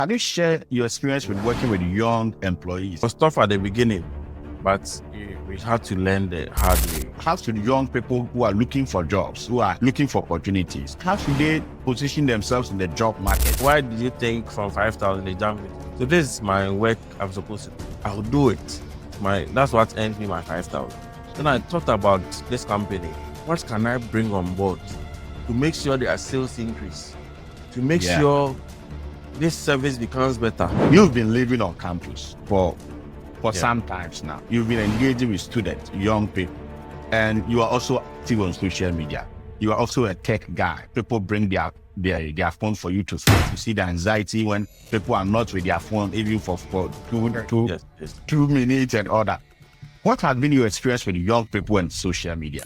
Can you share your experience with working with young employees? It was tough at the beginning, but we had to learn the hard way. How should young people who are looking for jobs, who are looking for opportunities, how should they position themselves in the job market? Why did you think from 5,000 they jumped it? So this is my work I'm supposed to do. I'll do it. That's what earned me my 5,000. Then I thought about this company. What can I bring on board to make sure their sales increase? To make sure this service becomes better. You've been living on campus for some times now. You've been engaging with students, young people, and you are also active on social media. You are also a tech guy. People bring their phone for you to see the anxiety when people are not with their phone, even for 2 minutes and all that. What has been your experience with young people and social media?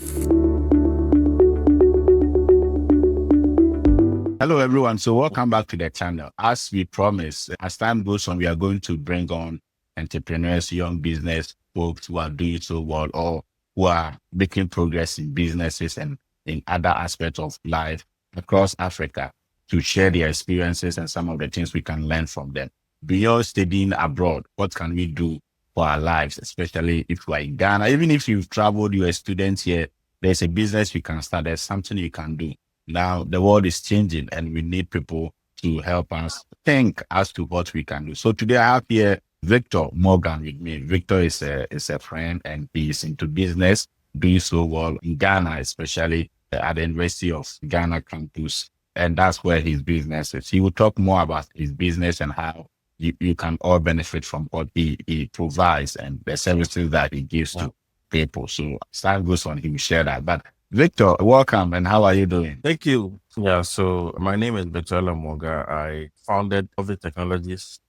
Hello, everyone. So welcome back to the channel. As we promised, as time goes on, we are going to bring on entrepreneurs, young business folks who are doing so well or who are making progress in businesses and in other aspects of life across Africa to share their experiences and some of the things we can learn from them. Beyond studying abroad, what can we do for our lives, especially if we are in Ghana? Even if you've traveled, you're a student here, there's a business you can start, there's something you can do. Now, the world is changing and we need people to help us think as to what we can do. So today I have here Victor Morgan with me. Victor is a friend and he's into business, doing so well in Ghana, especially at the University of Ghana campus. And that's where his business is. He will talk more about his business and how you can all benefit from what he provides and the services that he gives to people. So as time goes on, he will share that. But Victor, welcome, and how are you doing? Thank you. Yeah, so my name is Victor Lamoga. I founded Melvic Technologies,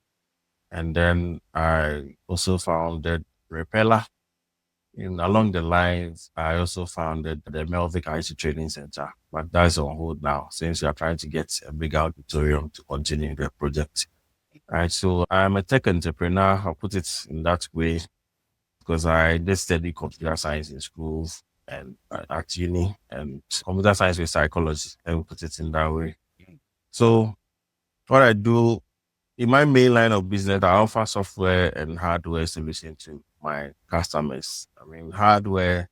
and then I also founded Repeller. Along the lines, I also founded the Melvic IT Training Center, but that's on hold now since we are trying to get a big auditorium to continue the project. All right, so I'm a tech entrepreneur. I'll put it in that way because I did study computer science in school and at uni, and computer science with psychology, and we put it in that way. So what I do in my main line of business, I offer software and hardware solutions to my customers. I mean, hardware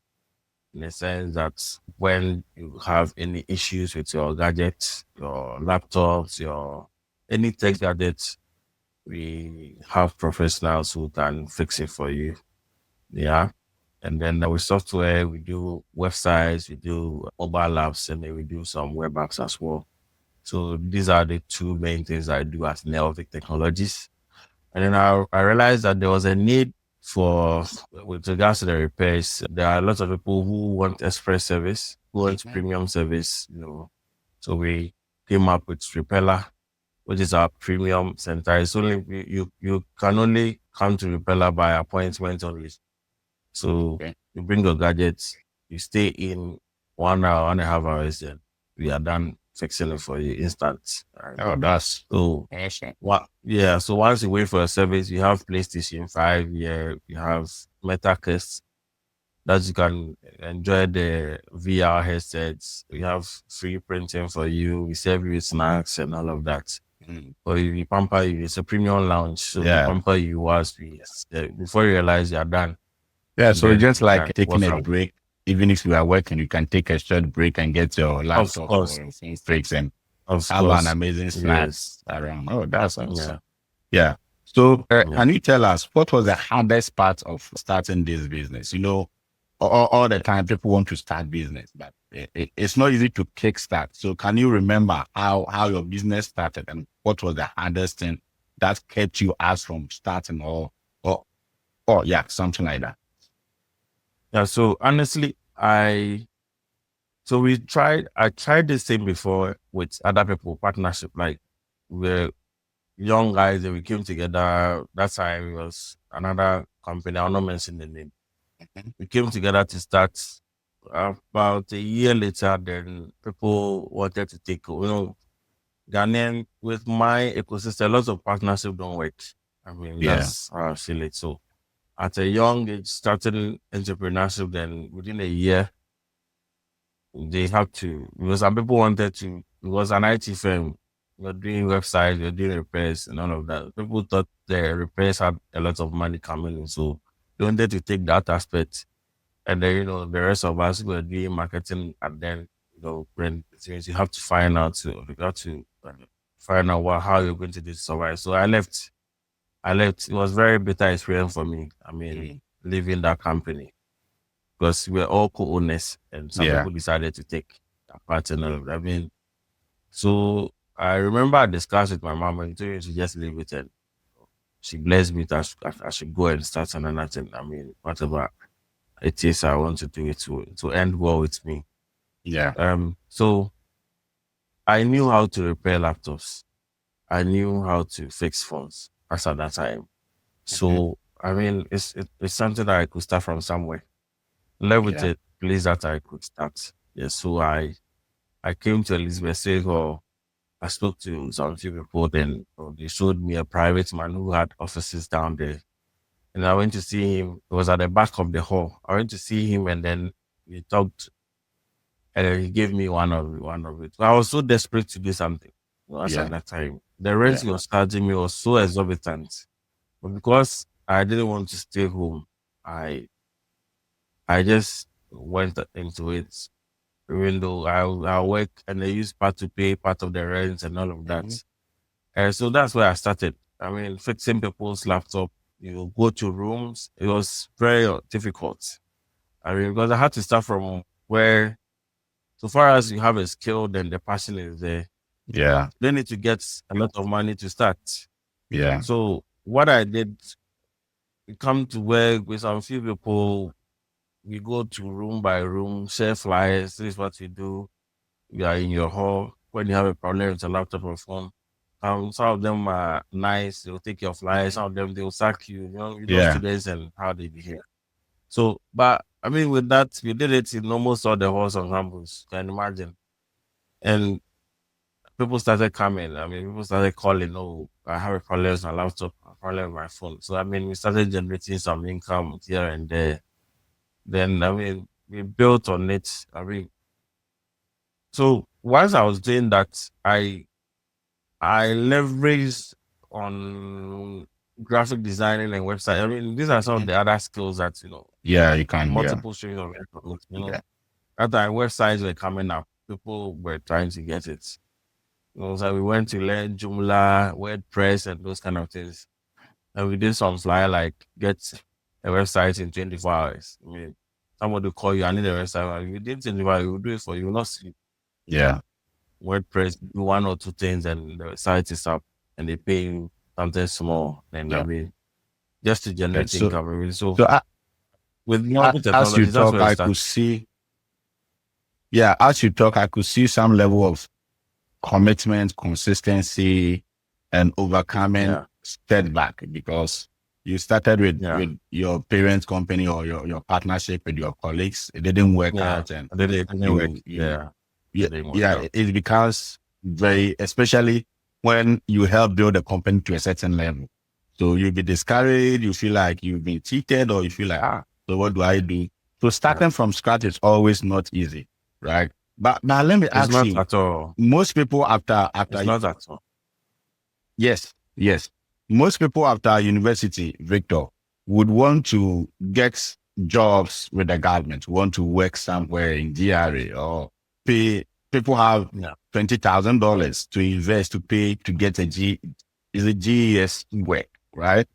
in the sense that when you have any issues with your gadgets, your laptops, any tech gadgets, we have professionals who can fix it for you. Yeah. And then with software, we do websites, we do mobile apps, and then we do some web apps as well. So these are the two main things I do at Melvic Technologies. And then I realized that there was a need with regards to the repairs. There are lots of people who want express service, who want premium service, So we came up with Repeller, which is our premium center. It's only, you can only come to Repeller by appointment only. So you bring your gadgets, you stay in 1 hour, 1.5 hours, then we are done fixing it for you instant. Right? Oh, that's so yeah. So once you wait for a service, you have PlayStation 5 here, you have MetaQuest that you can enjoy the VR headsets. We have free printing for you. We serve you snacks and all of that. Or we pamper you. It's a premium lounge, so we pamper you whilst before you realize you're done. Yeah, so just like taking a break, even if you are working, you can take a short break and get your laptop or breaks and have an amazing snacks around. Oh, that's awesome. Yeah. So can you tell us what was the hardest part of starting this business? All the time people want to start business, but it's not easy to kickstart. So can you remember how your business started and what was the hardest thing that kept you as from starting or something like that? Yeah, so honestly, I tried this thing before with other people, partnership, like we're young guys and we came together. That time it was another company, I'll not mention the name. We came together to start. About a year later, then people wanted to take, Ghanaian, with my ecosystem, lots of partnership don't work. I mean, that's how I feel it. So at a young age, starting entrepreneurship, then within a year, they have to, because some people wanted to, it was an IT firm, you're doing websites, you're doing repairs and all of that. People thought the repairs had a lot of money coming in, so they wanted to take that aspect. And then, the rest of us were doing marketing, and then, when things you have to find out, you have to find out how you're going to do to survive. So I left. It was very bitter experience for me. I mean, leaving that company because we were all co-owners, and some Yeah. people decided to take a part in all of that. I mean, so I remember I discussed with my mom and told her to just leave it, and she blessed me that I should go and start another thing. I mean, whatever it is I want to do it to end well with me. Yeah. So I knew how to repair laptops. I knew how to fix phones as at that time. So I mean, it's something that I could start from somewhere. Left with Yeah. a place that I could start. Yes. So I came to Elizabeth State Hall. I spoke to some few people, then they showed me a private man who had offices down there. And I went to see him. It was at the back of the hall. I went to see him, and then we talked, and then he gave me one of it. I was so desperate to do something. As Yeah. at that time, the rent he was charging me was so exorbitant. But because I didn't want to stay home, I just went into it. Even though I work and they use part to pay part of the rent and all of that. And so that's where I started. I mean, fixing people's laptop, go to rooms. It was very difficult. I mean, because I had to start from where, so far as you have a skill, then the passion is there. Yeah. They need to get a lot of money to start. Yeah. So what I did, we come to work with some few people. We go to room by room, share flyers. This is what you do. You are in your hall. When you have a problem with a laptop or phone, some of them are nice. They'll take your flyers. Some of them they'll sack you. You know students and how they behave. So, but I mean, with that, we did it in almost all the halls on campus. You can imagine, and people started coming. I mean, people started calling. Oh, I have a problem with my laptop. I have a problem with my phone. So, I mean, we started generating some income here and there. Then, I mean, we built on it. I mean, so once I was doing that, I leveraged on graphic designing and website. I mean, these are some of the other skills that Yeah, you can. multiple streams of income. At that websites were coming up, people were trying to get it. So we went to learn Joomla, WordPress, and those kind of things. And we did some flyer like get a website in 24 hours. I mean, somebody will call you, I need a website. You did 24 hours, we will do it for you. You will not sleep. Yeah. WordPress, do one or two things, and the site is up, and they pay you something small. And I mean, just to generate income. I mean, so with modern technology, as you talk, I could see. Yeah, as you talk, I could see some level of commitment, consistency, and overcoming setback, because you started with your parent company or your partnership with your colleagues. It didn't work out, and it becomes very, especially when you help build a company to a certain level. So you'll be discouraged, you feel like you've been cheated, or you feel like, so what do I do? So starting from scratch is always not easy, right? But now let me ask you, at all. Most people after it's not at all. Yes. Most people after university, Victor, would want to get jobs with the government, want to work somewhere in GRA or pay. People have $20,000 to invest to pay to get a GES work, right?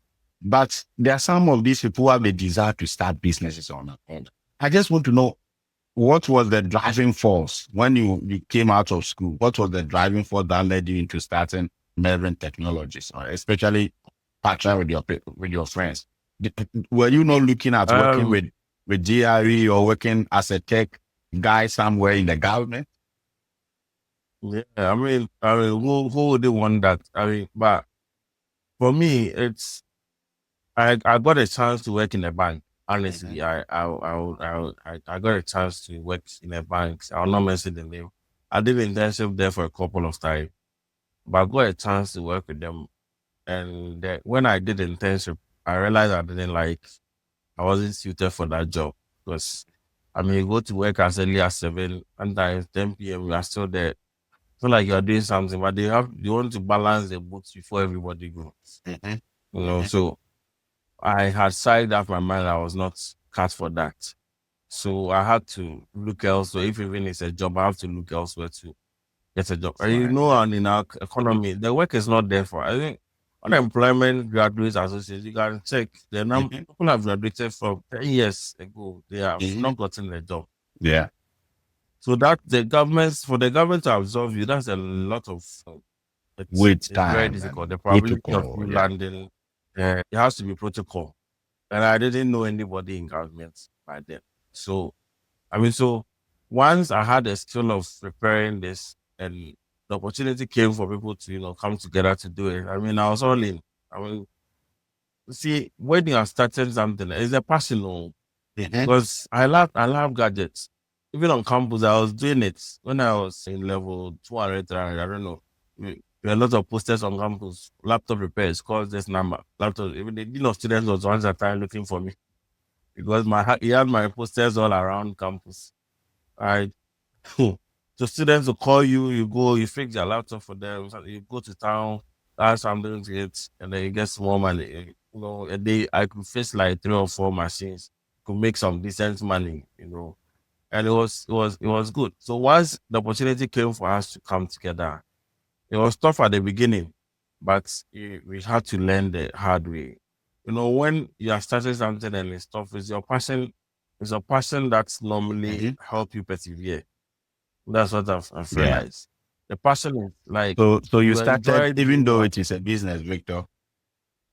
But there are some of these people who have a desire to start businesses on their own. I just want to know, what was the driving force when you came out of school? What was the driving force that led you into starting Melvin Technologies, or especially partnering with your friends? Were you not looking at working with GRE or working as a tech guy somewhere in the government? Yeah, I mean, who would want that? I mean, but for me, it's I got a chance to work in a bank. Honestly, I got a chance to work in a bank. I'll not mention the name. I did an internship there for a couple of times, but I got a chance to work with them. And when I did the internship, I realized I wasn't suited for that job, because I mean, you go to work as early as 7, sometimes 10 p.m. you are still there. feel like you're doing something, but you want to balance the books before everybody goes. Mhm. You know, so I had decided out my mind I was not cut for that. So I had to look elsewhere. If even it's a job, I have to look elsewhere to get a job. And you Right. know, and in our economy, the work is not there for. I think unemployment graduates association, you can check the number Mhm. people have graduated from 10 years ago. They have Mhm. not gotten a job. Yeah. So that for the government to absorb you, that's a lot of Wait it's very time difficult. and The probability of protocol. you Yeah. landing, it has to be protocol. And I didn't know anybody in government by then. So so once I had a skill of preparing this and the opportunity came for people to, come together to do it. I was all in. I mean, see, when you are starting something, it's a passion, Mhm. because I love gadgets. Even on campus, I was doing it when I was in level 200, 300, I don't know. There are a lot of posters on campus, laptop repairs, call this number, laptop. Even the dean of students was once at a time looking for me because he had my posters all around campus. I so students will call you, you go, you fix your laptop for them, you go to town, that's something to it, and then you get some more money. A day I could fix like 3 or 4 machines, could make some decent money. And it was good. So once the opportunity came for us to come together, it was tough at the beginning, but we had to learn the hard way. When you are starting something and it's tough, it's a passion that's normally Mhm. help you persevere. That's what I've Yeah. realized. The passion is like So you you started, enjoy even doing though what. it is a business, Victor,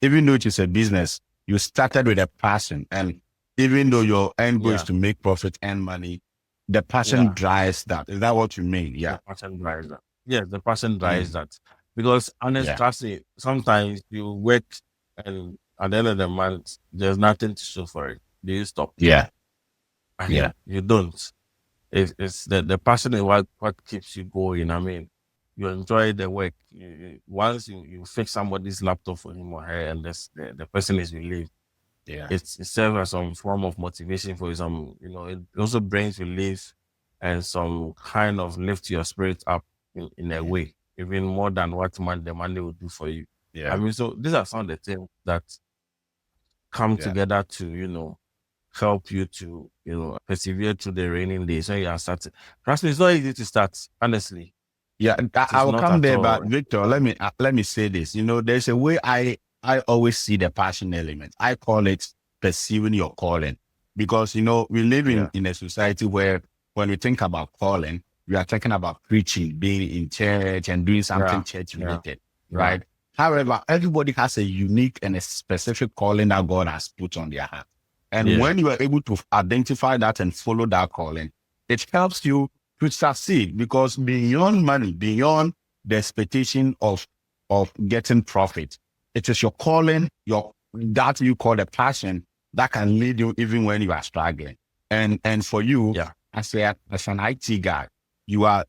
even though it is a business, you started with a passion. And even though your end goal is Yeah, to make profit and money, the passion yeah. drives that. Is that what you mean? The Yeah. passion drives that. Yes, the passion drives Mm. that. Because honest, Yeah. trust me, sometimes you work and at the end of the month, there's nothing to show for it. Do you stop? Yeah. I Yeah. mean, you don't. It's the passion is what keeps you going. You enjoy the work. Once you fix somebody's laptop for him or her, and the person is relieved, Yeah. it serves as some form of motivation for you. It also brings relief and some kind of lift your spirit up in a Mhm. way, even more than what the money will do for you. Yeah. So these are some of the things that come Yeah. together to, help you to, persevere through the raining days when you are starting. Trust me, it's not easy to start, honestly. Yeah, It I is will not come at there, but all. Victor, let me say this. There's a way I always see the passion element. I call it pursuing your calling, because we live in Yeah. in a society where when we think about calling, we are talking about preaching, being in church, and doing something Yeah. church Yeah. related, Yeah. right? However, everybody has a unique and a specific calling that God has put on their heart, and Yeah. when you are able to identify that and follow that calling, it helps you to succeed, because beyond money, beyond the expectation of getting profit, it is your calling, your that you call a passion, that can lead you even when you are struggling. And for you, Yeah. as an IT guy, you are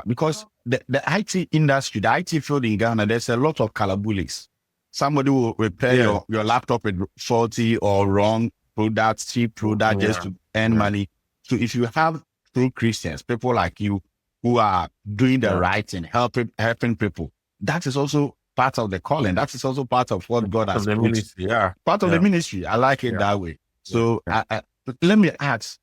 because the IT industry, the IT field in Ghana, there's a lot of calabulics. Somebody will repair Yeah. your laptop with faulty or wrong products, cheap product, just Yeah. to earn Yeah. money. So if you have true Christians, people like you who are doing the Yeah. right thing, helping people, that is also part of the calling. That is also part of what God Part of has the put, ministry. Yeah. part of the Yeah. ministry. I like it Yeah. that way. Yeah. So Yeah. let me ask,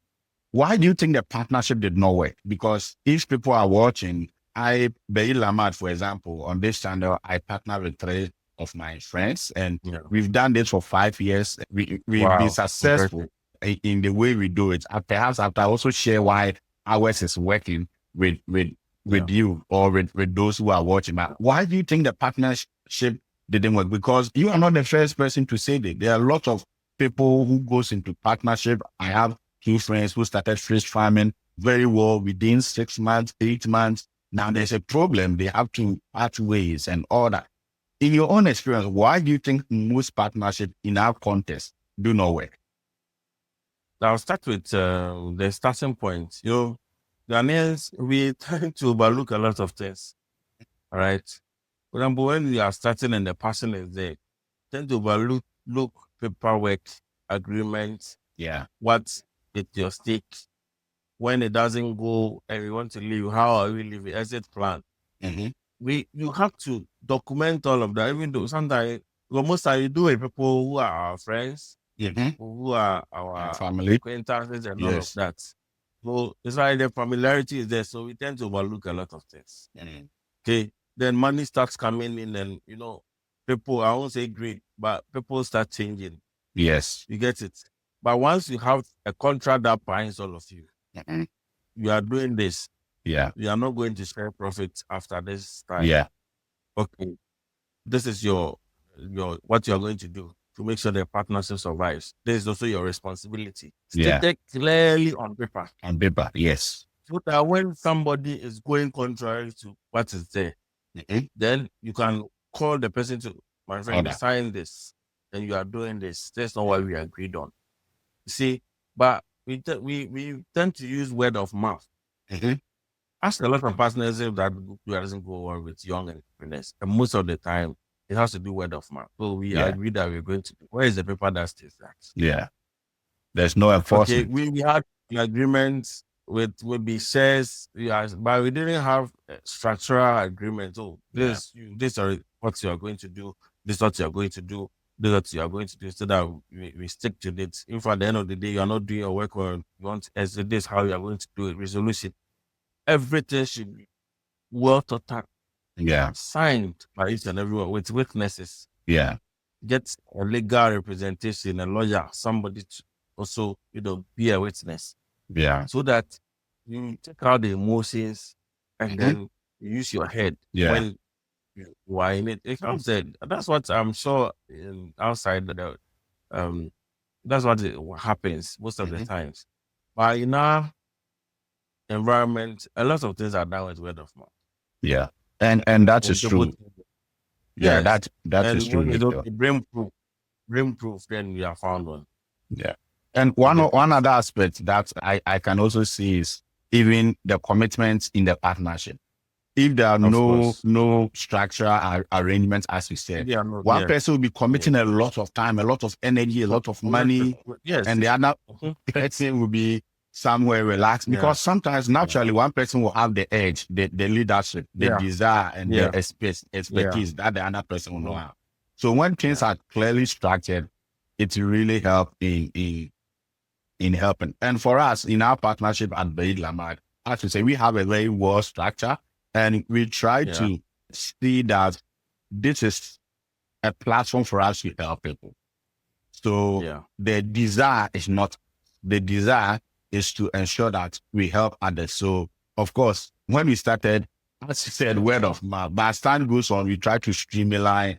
why do you think the partnership did not work? Because if people are watching, Beil Lamad, for example, on this channel, I partner with 3 of my friends, and Yeah. we've done this for 5 years. We've been Wow. successful Impressive. in the way we do it. And perhaps after I also share why ours is working with with Yeah. with you, or with those who are watching. But why do you think the partnership didn't work? Because you are not the first person to say that. There are a lot of people who goes into partnership. I have 2 friends who started fish farming very well within 6 months, 8 months. Now there's a problem. They have to part ways and all that. In your own experience, why do you think most partnership in our context do not work? I'll start with the starting point. Ghanaians, we tend to overlook a lot of things. All right. For example, when you are starting and the passion is there, tend to overlook paperwork, agreements, Yeah. what's at your stake. When it doesn't go and we want to leave, how are we leaving? Exit plan. You have to document all of that, even though sometimes, most time you do with people who are our friends, who are our family. acquaintances and all of Yes. that. So it's like the familiarity is there, so we tend to overlook a lot of things. Okay, then money starts coming in, and people, I won't say great, but people start changing. Yes. You get it? But once you have a contract that binds all of you, you are doing this. Yeah. You are not going to share profits after this time. Yeah. Okay. This is your what you are going to do to make sure the partnership survives. This is also your responsibility. Yeah. Stated clearly on paper. On paper. Yes. So that when somebody is going contrary to what is there, then you can call the person to, my friend, Order. sign this, and you are doing this. That's not what we agreed on. You see, but we tend to use word of mouth. Ask a lot of partners if that doesn't go well with young entrepreneurs. And most of the time, it has to do word of mouth. So we agree that we're going to do. Where is the paper that states that? Yeah. There's no enforcement. Okay, we had agreements with the shares, but we didn't have structural agreements. Oh, this are what you are going to do. This is what you are going to do. This is what you are going to do, so that we stick to it. If at the end of the day you are not doing your work, or you want, as this is how you are going to do it, resolution. Everything should be well thought out. Yeah. Signed by each and everyone with witnesses. Yeah. Get a legal representation, a lawyer, somebody to also, be a witness. Yeah. So that you take out the emotions and then you use your head when you are in it. Like I said, that's what I'm sure outside that's what happens most of the times. But in our environment, a lot of things are done with word of mouth. Yeah. And that is true. Yeah, that is true. Bring proof, then we are found one. Yeah. And one other aspect that I can also see is even the commitments in the partnership. If there are no structural arrangements, as we said, one person will be committing a lot of time, a lot of energy, a lot of money, and the other person will be somewhere relaxed, because sometimes naturally one person will have the edge, the leadership, the desire, and the expertise that the other person will know how. So when things are clearly structured, it really helps in helping. And for us, in our partnership at Baid Lamad, as we say, we have a very well structure, and we try to see that this is a platform for us to help people. So the desire is to ensure that we help others. So, of course, when we started, as you said, word of mouth, but as time goes on, we try to streamline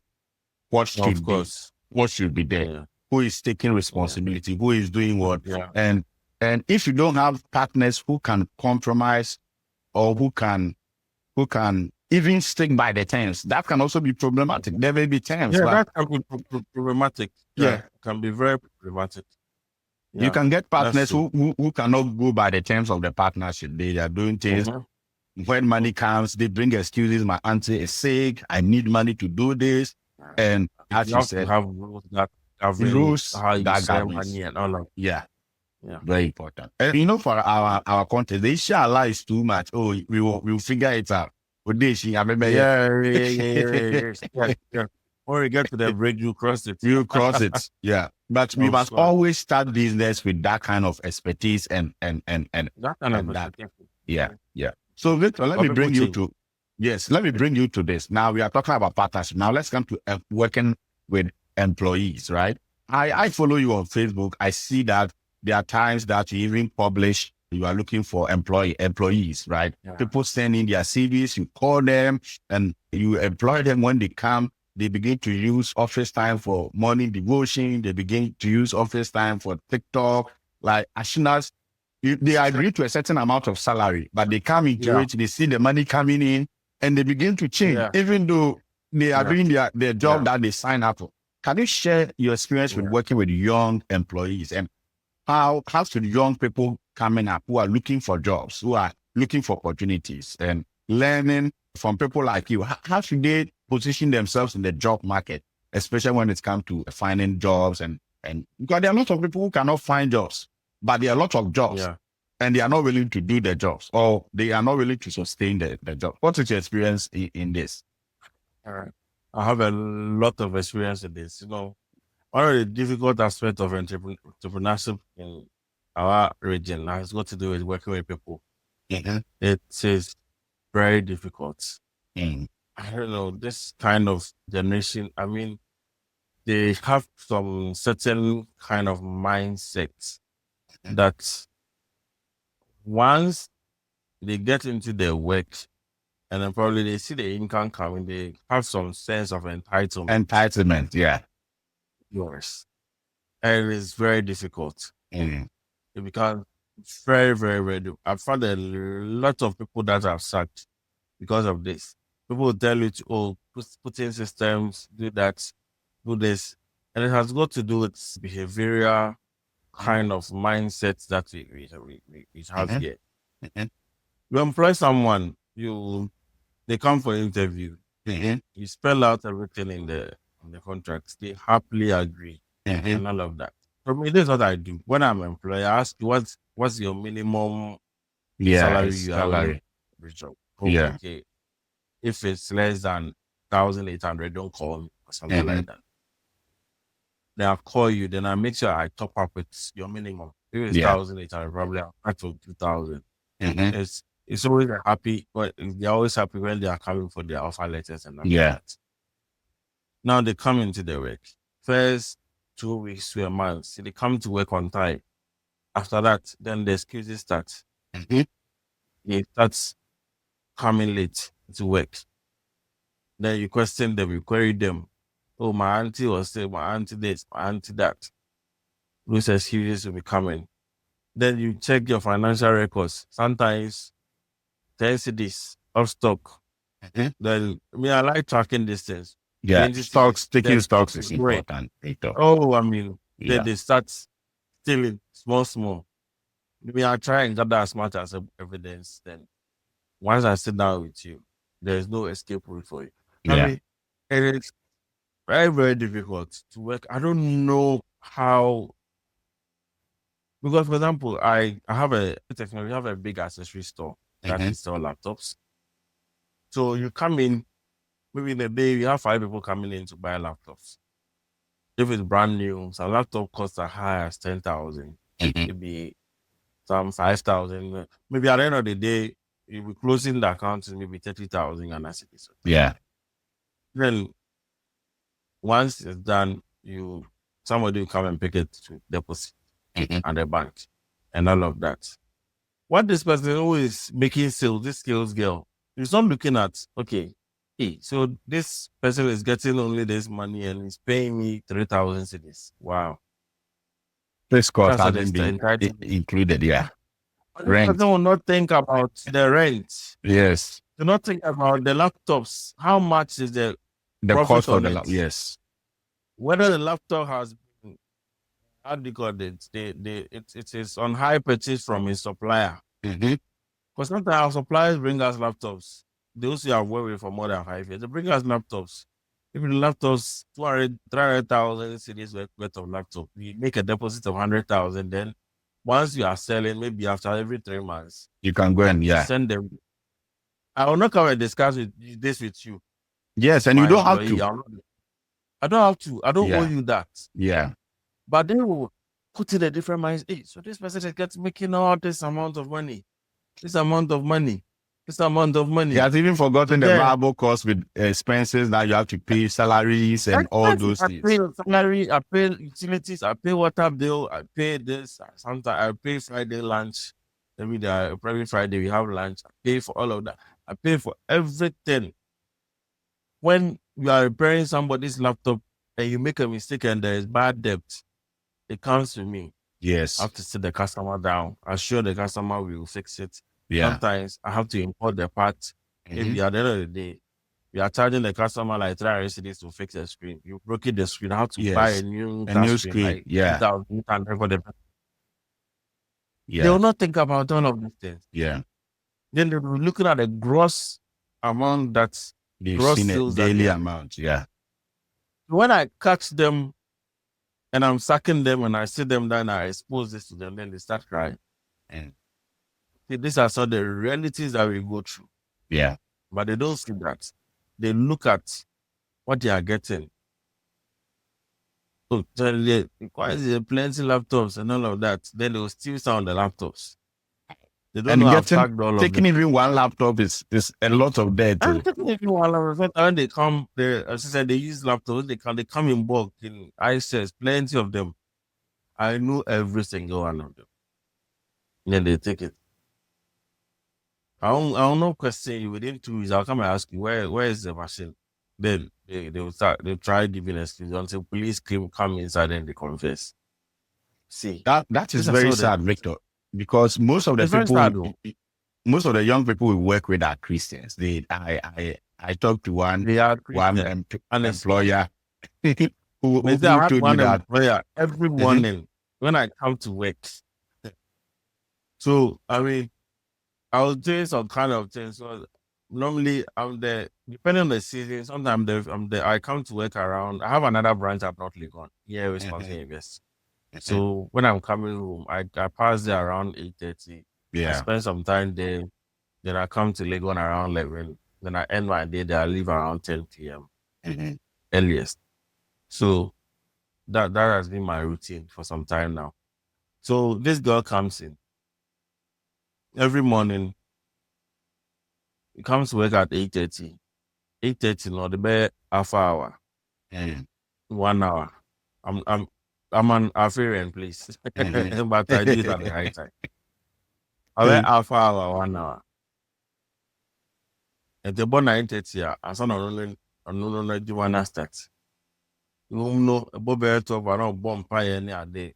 what should be there. Yeah. Who is taking responsibility? Who is doing what? Yeah. And if you don't have partners who can compromise, or who can even stick by the terms, that can also be problematic. There may be terms. Yeah, that can be problematic. Yeah, can be very problematic. Yeah, you can get partners who cannot go by the terms of the partnership. They are doing things. When money comes, they bring excuses. My auntie is sick. I need money to do this. And as you said, have rules that how you save money and all of that. Yeah, very important. And for our content, the inshallah is too much. Oh, we'll figure it out. Yeah. When we get to the break, you cross it. You cross it. Yeah. But we must always start business with that kind of expertise and that kind of that. Yeah. So Victor, let me bring you to this. Now we are talking about partnership. Now let's come to working with employees, right? I follow you on Facebook. I see that there are times that you even publish, you are looking for employees, right? Yeah. People send in their CVs, you call them and you employ them. When they come, they begin to use office time for morning devotion. They begin to use office time for TikTok. Like as soon as they agree to a certain amount of salary, but they come into it, they see the money coming in, and they begin to change, even though they are doing their job that they sign up for. Can you share your experience with working with young employees, and how should young people coming up who are looking for jobs, who are looking for opportunities, and learning from people like you, how should they position themselves in the job market, especially when it comes to finding jobs and because there are a lot of people who cannot find jobs, but there are a lot of jobs. and they are not willing to do their jobs, or they are not willing to sustain the job. What is your experience in this? All right. I have a lot of experience in this. One of the difficult aspects of entrepreneurship in our region has got to do with working with people. Mhm. It is very difficult. Mm. I don't know, this kind of generation, I mean, they have some certain kind of mindset that once they get into their work and then probably they see the income coming, they have some sense of entitlement. Entitlement, yeah. Yours. And it is very difficult. Mm. It becomes very, very, very difficult. I've found a lot of people that have sacked because of this. People will tell you to put in systems, do that, do this. And it has got to do with behavioral kind of mindset that we have Mhm. here. Mhm. You employ someone, they come for interview, Mhm. you spell out everything in the contracts, they happily agree Mhm. and all of that. For me, this is what I do. When I'm employed, I ask you what's your minimum Yeah, salary it's you are willing salary. to reach out? Yeah. Okay. If it's less than 1,800, don't call me or something Mhm. like that. Then I'll call you. Then I make sure I top up with your minimum. If it's Yeah. 1,800, probably I'll cut to 2,000. Mhm. It's always happy. But they're always happy when they are coming for their offer letters and all Yeah. that. Now they come into the work. First 2 weeks to a month, so they come to work on time. After that, then the excuses start. Mhm. They start coming late to work. Then you question them, you query them. Oh, my auntie was saying, my auntie this, my auntie that. Those excuses will be coming. Then you check your financial records. Sometimes 10 cedis off stock. Mhm. Then I like tracking these things. Yeah. 20 Stocks, cedis. taking Then stocks is great. important. Oh, then Yeah. they start stealing small. I try and gather as much as evidence. Then once I sit down with you, there's no escape route for you. Yeah. It is very, very difficult to work. I don't know how, because for example, I have we have a big accessory store that Mhm. is sell laptops. So you come in, maybe in a day you have 5 people coming in to buy laptops. If it's brand new, some laptop costs as high as 10,000, Mhm. maybe some 5,000. Maybe at the end of the day, you'll be closing the account to maybe 30,000 and that's it. Yeah. Then once it's done, somebody will come and pick it to deposit Mhm. at the bank and all of that. What this person always making sales, this sales girl, is not looking at, okay, hey, so this person is getting only this money and is paying me 3,000 cedis. Wow. This cost That's what hasn't the been entitlement. included. Yeah. This Rent. person will not think about the rent. Yes. Do not think about the laptops. How much is the The profit cost of on the it? yes. Whether the laptop has been, how do you call it? It is on high purchase from a supplier. Mhm. Because sometimes our suppliers bring us laptops. Those who are working for more than 5 years, they bring us laptops. If the laptops 300,000 cedis worth of laptop, we make a deposit of 100,000. Then once you are selling, maybe after every 3 months, You can go and send them. I will not come and discuss this with you, Yes, and you my don't have employee. to. I don't have to. I don't owe Yeah. you that. Yeah. But they will put in a different mind. Hey, so this person is making all this amount of money. This amount of money. This amount of money. He has even forgotten the Then- variable cost with expenses that you have to pay, salaries and all those I things. pay salary, I pay utilities, I pay water bill, I pay this. Sometimes I pay Friday lunch. Every Friday we have lunch. I pay for all of that. I pay for everything. When you are repairing somebody's laptop and you make a mistake and there is bad debt, it comes to me. Yes. I have to sit the customer down. Assure the customer we will fix it. Yeah. Sometimes I have to import the part. Mhm. Maybe at the end of the day, we are charging the customer like 300 cedis to fix the screen. You broke it the screen. I have to Yes. buy a new screen. Like Yeah. 2,800 for the. Yeah. They will not think about all of these things. Yeah. Then they will be looking at the gross amount that's They've gross seen a sales that daily they- amount. Yeah. when I catch them and I'm sacking them and I sit them down, I expose this to them, then they start crying. And these are some of the realities that we go through, Yeah. but they don't see that. They look at what they are getting. So they require plenty laptops and all of that. Then they will steal some of the laptops. They don't And know I've getting tagged all of taking them. even one laptop is a lot of debt. And when they come, as I said, they use laptops. They come in bulk in ISS, plenty of them. I know every single one of them. Then they take it. I'll not question you within 2 weeks. I'll come and ask you where is the machine. Then they will start. They try giving excuse until police come inside and they confess. See, That is these are very some of the- sad, Victor, because most of the It's very sad, people, though. most of the young people we work with are Christians. I talked to one They are one Christian. Honestly. employer who Maybe I had told me one that employer every morning when I come to work. So I mean, I was doing some kind of things. So normally I'm there, depending on the season. Sometimes I'm there. I come to work around. I have another branch at North Legon. Yeah, Wisconsin University. So when I'm coming home, I pass there around 8:30. I yeah, spend some time there. Then I come to Legon around 11. Then I end my day there. I leave around 10 p.m. earliest. So that has been my routine for some time now. So this girl comes in every morning. He comes to work at 8:30. 8:30, no, the bed half hour, 1 hour. I'm an Afarian, please, but I do it at the right time. I went half hour, 1 hour. At the about 9:30, I saw no do one start. You know, about better I don't bump any a day.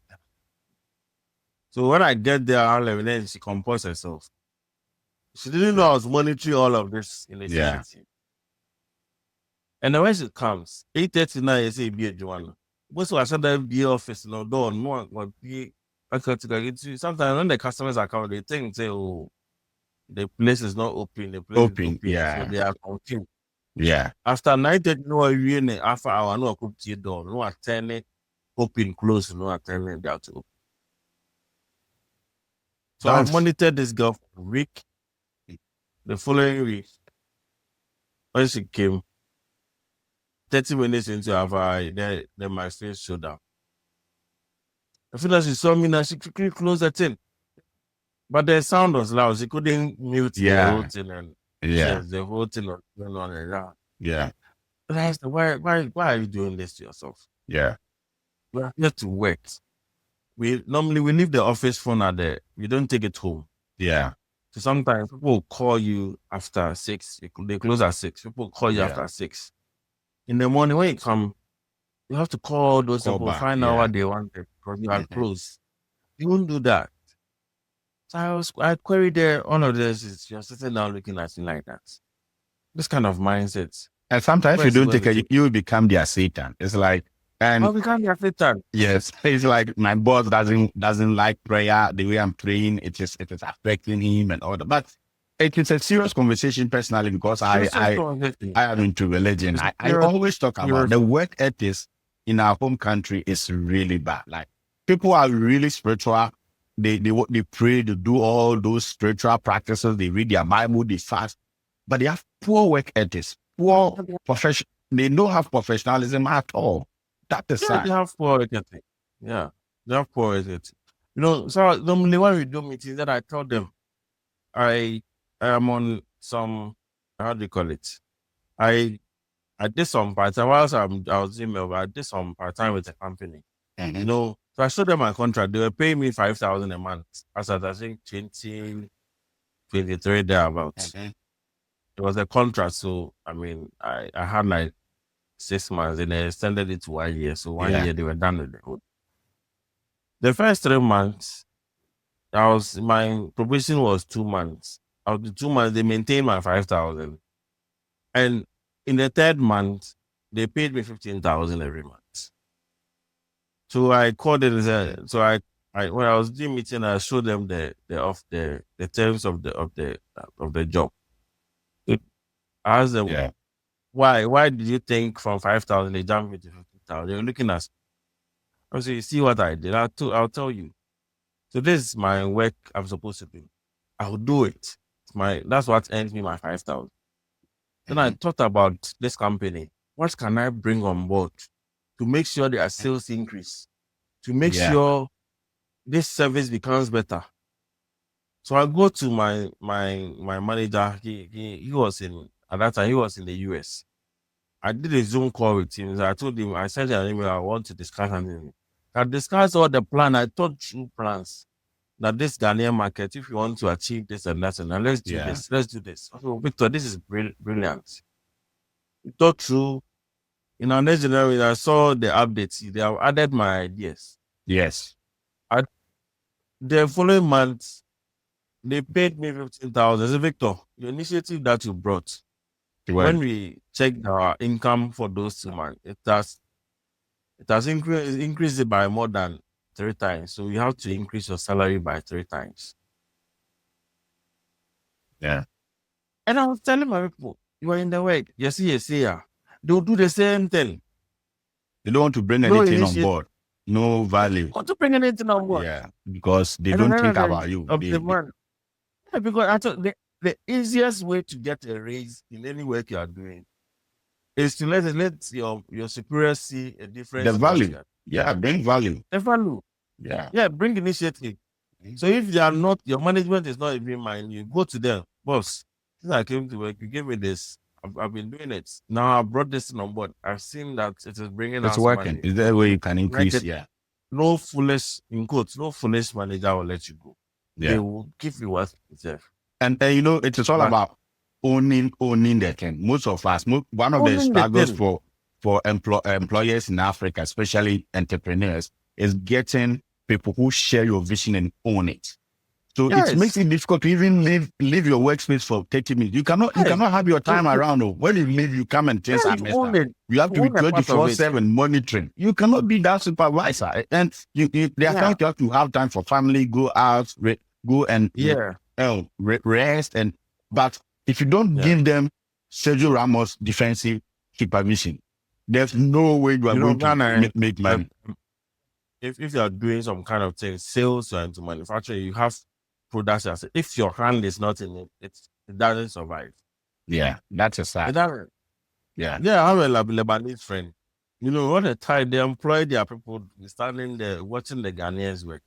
So when I get there, I'll then she composed herself. She didn't know I was monitoring all of this in the city. And then when she comes, 8:39, you say, be a Joanna. Most of us said that be office, no door, no one be. Sometimes when the customers are coming, they think, say, oh, the place is not open. The place is open. Yeah. So they are confused. Yeah. After 9:30, no, we in half hour, no, I could see door, no, attend open, close, no, attend that open. So I monitored this girl for a week. The following week, when she came, 30 minutes into her eye, then my face showed up. I feel like she saw me now, she quickly closed the thing. But the sound was loud. She couldn't mute the whole thing. And the whole thing was going on around. Yeah. But I asked her, why are you doing this to yourself? Yeah. We're here to work. Normally we leave the office phone we don't take it home. Yeah. So sometimes people call you after 6. They close at 6. People call you after 6. In the morning when you come, you have to call those people, find out what they want because you are close. You won't do that. So I queried there, all of this is you're sitting down looking at me like that. This kind of mindset. And sometimes if you don't take it, you will become their Satan. It's like, and become their Satan. Yes. It's like my boss doesn't like prayer the way I'm praying. It is affecting him and all that. But it is a serious conversation personally because I am into religion. I always talk about the work ethics in our home country is really bad. Like people are really spiritual. They pray, they do all those spiritual practices, they read their Bible, they fast, but they have poor work ethics, poor profession. They don't have professionalism at all. That is sad. They have poor work ethic. Yeah, they have poor work ethic. You know, so normally when we do meetings, that I tell them, I am on some, how do you call it? I did some part-time, whilst I was email, but I did some part-time with the company. You know, so I showed them my contract. They were paying me $5,000 a month. As I think 2023 thereabouts. It was a contract, so I mean, I had like 6 months, and they extended it to 1 year. So 1 year they were done with it. The first 3 months, my probation was 2 months. After 2 months, they maintained my 5,000, and in the 3rd month, they paid me 15,000 every month. So I called it. So I when I was doing meeting, I showed them the terms of the job. I asked them, why did you think from 5,000 they jumped me to 15,000? They were looking at. I said, you see what I did? I'll tell you. So this is my work I'm supposed to do. I'll do it. That's what earns me my 5,000. Then I thought about this company. What can I bring on board to make sure their sales increase, to make sure this service becomes better? So I go to my manager. He was at that time, he was in the US. I did a Zoom call with him. So I told him, I sent him an email, I want to discuss something. I discussed all the plan. I thought through plans that this Ghanaian market, if you want to achieve this and that, and let's do this, let's do this. So Victor, this is brilliant. We thought through. In our next generation, I saw the updates. They have added my ideas. Yes. The following month, they paid me 15,000. I said, Victor, the initiative that you brought, when we checked our income for those 2 months, it has increased it by more than 3 times. So you have to increase your salary by 3 times. Yeah. And I was telling my people, you are in the way. Yes, yeah. They'll do the same thing. They don't want to bring anything on board. No value. Want to bring anything on board? Yeah, because they don't think about you. Yeah, because I thought the easiest way to get a raise in any work you are doing is to let your superiors see a difference. The value. Yeah, bring value. The value. Yeah. Yeah, bring initiative. So if they are not, your management is not even mind, you go to them, boss, since I came to work, you gave me this. I've been doing it. Now I brought this on board. I've seen that it is bringing us working. money. Is there a way you can increase? Yeah. No foolish, in quotes, no foolish manager will let you go. Yeah. They will give you what you deserve. And it is all about owning the thing. Most of us, one of the struggles for employers in Africa, especially entrepreneurs, is getting people who share your vision and own it. So it makes it difficult to even leave your workspace for 30 minutes. You cannot have your time around. When you leave, you come and things are messed up. You have to be 24/7 monitoring. You cannot be that supervisor. And there are times you have to have time for family, go out, go and rest. But if you don't give them Sergio Ramos defensive supervision, there's no way you are going to make money. If you are doing some kind of thing, sales and to manufacture, you have products. If your hand is not in it, it doesn't survive. Yeah, that's a sad. Yeah, I have a Lebanese friend. You know what a time they employ their people standing there watching the Ghanaians work.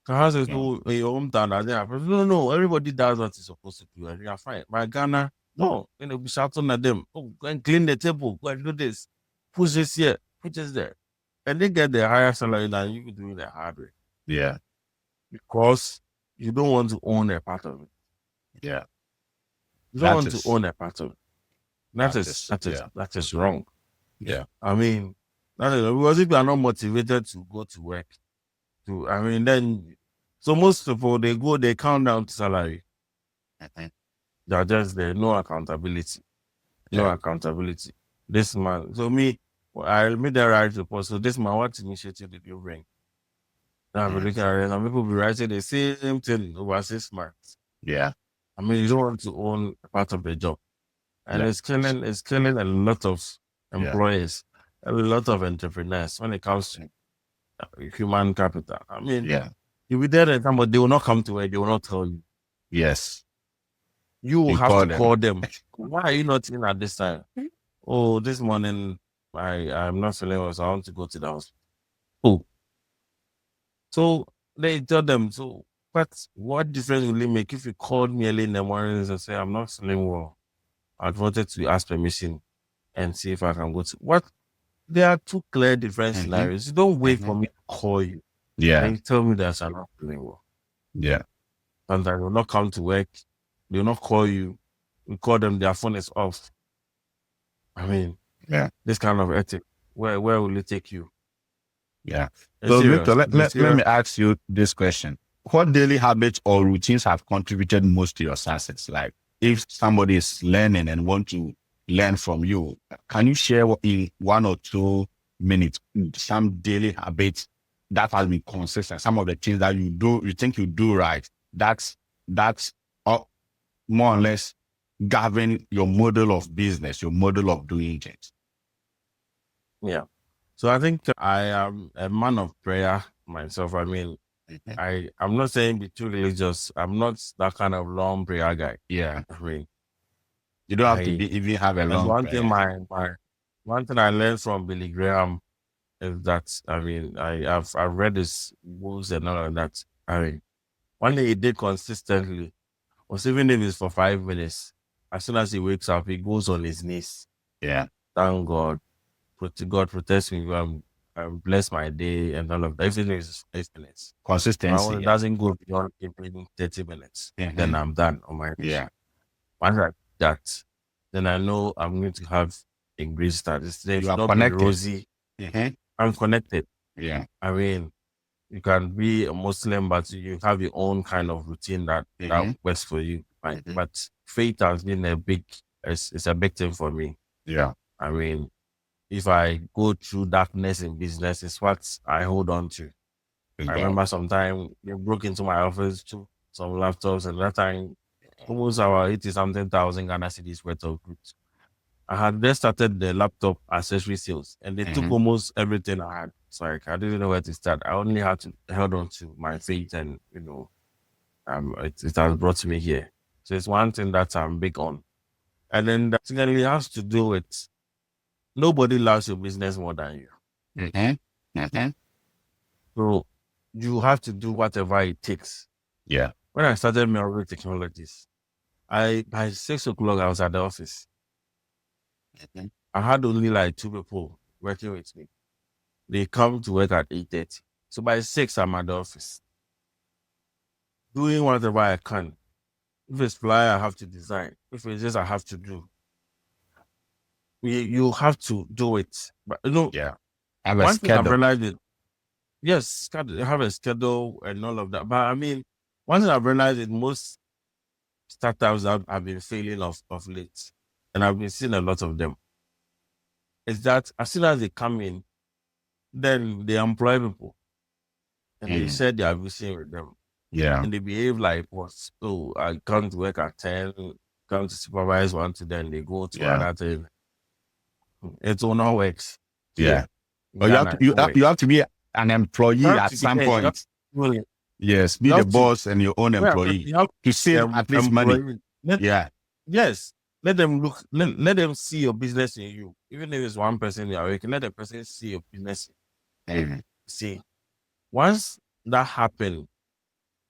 So how's it in your hometown? No, everybody does what it's supposed to do, and you are fine. My Ghana, no, be shouting at them. Oh, go and clean the table. Go and do this. Push this here. Push this there. And they get the higher salary than you doing the hard way. Yeah. Because you don't want to own a part of it. Yeah. You don't want to own a part of it. That is wrong. Yeah. I mean, because if you are not motivated to go to work, then so most people they count down to salary. They're just there, no accountability. No accountability. This man, so I made the right report. So this man, what initiative did you bring? Now I'm looking at it, and people be writing the same thing over 6 months. Yeah. I mean, you don't want to own a part of the job. And it's killing a lot of employees, a lot of entrepreneurs when it comes to human capital. I mean, you'll be there at time, but they will not come to work, they will not tell you. Yes. You will have to call them. Why are you not in at this time? Oh, this morning I'm not feeling well, so I want to go to the hospital. Oh. So they tell them, so what difference will it make if you called me early in the mornings and say I'm not feeling well? I wanted to ask permission and see if I can go to what? There are 2 clear different scenarios. You don't wait for me to call you. Yeah. And you tell me that I'm not feeling well. Yeah. And I will not come to work. They will not call you. We call them, their phone is off. I mean, this kind of ethic, where will it take you? Yeah. So, Victor, let me ask you this question. What daily habits or routines have contributed most to your success? Like, if somebody is learning and want to learn from you, can you share in 1 or 2 minutes some daily habits that has been consistent? Some of the things that you think you do right, that's more or less govern your model of business, your model of doing things. Yeah. So I think I am a man of prayer myself. I mean, I'm not saying be too religious. I'm not that kind of long prayer guy. Yeah. I mean, You don't have to I even have a and long one thing prayer. my one thing I learned from Billy Graham is that I've read his books and all of that. I mean, one thing he did consistently was even if it's for 5 minutes, as soon as he wakes up, he goes on his knees. Yeah. Thank God. God protects me. Bless my day and all of that. Everything is 8 minutes. Consistency. It doesn't go beyond even 30 minutes. Then I'm done on my knees. Yeah. Once I do that, then I know I'm going to have a great start. It should You are not connected. be rosy. I'm connected. Yeah. I mean, you can be a Muslim, but you have your own kind of routine that works for you. Right? But faith has been it's a big thing for me. Yeah. I mean, if I go through darkness in business, it's what I hold on to. I remember sometime they broke into my office, took some laptops, and that time almost our 80-something thousand Ghana cedis worth of goods. I had just started the laptop accessory sales, and they took almost everything I had. It's like I didn't know where to start. I only had to hold on to my faith, and it has brought me here. So it's one thing that I'm big on, and then that secondly has to do with nobody loves your business more than you. So you have to do whatever it takes. Yeah. When I started Melville Technologies, by 6 o'clock I was at the office. I had only like 2 people working with me. They come to work at 8:30. So by 6 I'm at the office, doing whatever I can. If it's flyer, I have to design. If it's just I have to do. You have to do it. But yeah. Have a one thing I've schedule. realized is, yes, have a schedule and all of that. But I mean, one thing I've realized is most startups have been failing of late, and I've been seeing a lot of them, is that as soon as they come in, then they employ people and they share their vision with them. Yeah. And they behave like, I come to work at 10, come to supervise one to then they go to another thing. It will not work. Yeah. But you have to be an employee at some point. Yes, be the boss and your own employee to save at least money. Yes. Let them look. Let them see your business in you. Even if it's one person you are working, let the person see your business. See, once that happens,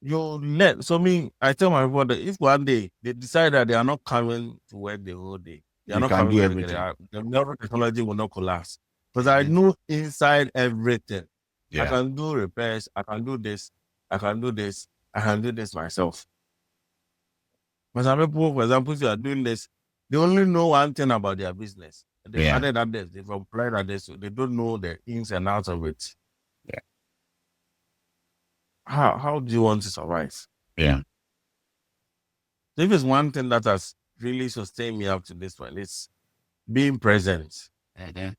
I tell my brother, if one day they decide that they are not coming to work the whole day, they are not coming to work, the neural technology will not collapse. Because I know inside everything. I can do repairs, I can do this, I can do this, I can do this myself. But some people, for example, if you are doing this, they only know one thing about their business. They've added that this, they've applied that this, so they don't know the ins and outs of it. How do you want to survive? Yeah. If it's one thing that has really sustained me up to this point, it's being present. You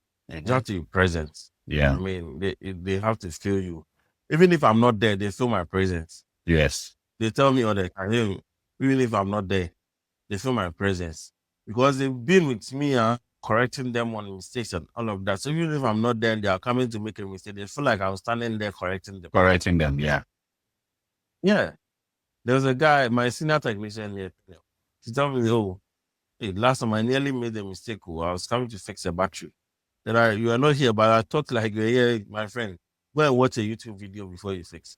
have to be present. Yeah. I mean, they have to feel you. Even if I'm not there, they feel my presence. Yes. They tell me all the time, even if I'm not there, they feel my presence. Because they've been with me, correcting them on mistakes and all of that. So even if I'm not there, they are coming to make a mistake. They feel like I'm standing there correcting them. Yeah. Yeah. There was a guy, my senior technician here. He told me, hey, last time I nearly made a mistake. I was coming to fix a battery. Then you are not here, but I thought like you're here, my friend. Go and watch a YouTube video before you fix.